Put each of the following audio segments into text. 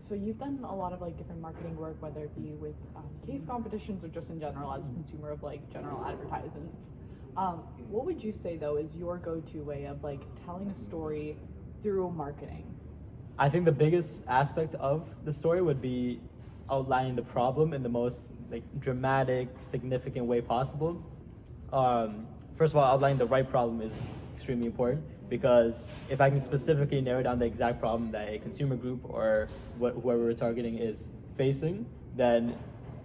So you've done a lot of like different marketing work, whether it be with case competitions or just in general as a consumer of like general advertisements. What would you say though is your go-to way of like telling a story through marketing? I think the biggest aspect of the story would be outlining the problem in the most like dramatic, significant way possible. First of all, outlining the right problem is extremely important because if I can specifically narrow down the exact problem that a consumer group or whoever we're targeting is facing, then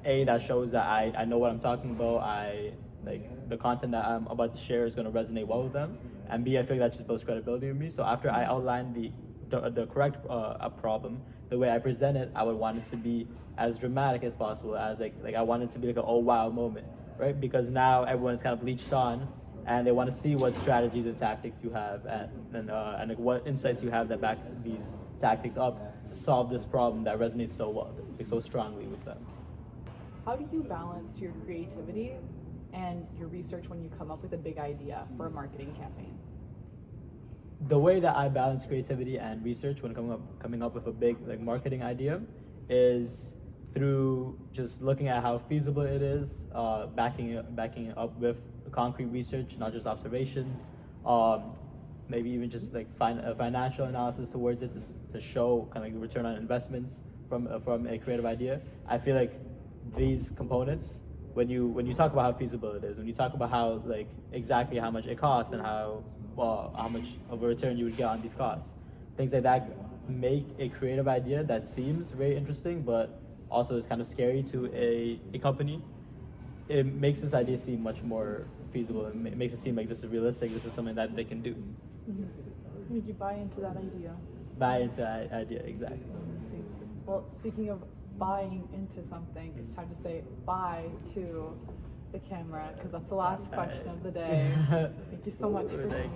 A, that shows that I know what I'm talking about. I like the content that I'm about to share is going to resonate well with them, and B, I feel like that just builds credibility in me. So after I outline the correct problem, the way I present it, I would want it to be as dramatic as possible, as like I want it to be like an oh wow moment, right? Because now everyone's kind of leached on, and they want to see what strategies and tactics you have, and like what insights you have that back these tactics up to solve this problem that resonates so well, like so strongly with them. How do you balance your creativity and your research when you come up with a big idea for a marketing campaign? The way that I balance creativity and research when coming up with a big like marketing idea is through just looking at how feasible it is, backing it up with concrete research, not just observations. Maybe even just like financial analysis towards it to show kind of like return on investments from a creative idea. I feel like these components, when you talk about how feasible it is, when you talk about how like exactly how much it costs and how much of a return you would get on these costs, things like that make a creative idea that seems very interesting but also is kind of scary to a company. It makes this idea seem much more feasible and makes it seem like this is realistic, this is something that they can do. Mm-hmm. Make you buy into that idea. Buy into that idea, exactly. Amazing. Well, speaking of buying into something, it's time to say bye to the camera because that's the last question of the day. Thank you so much for being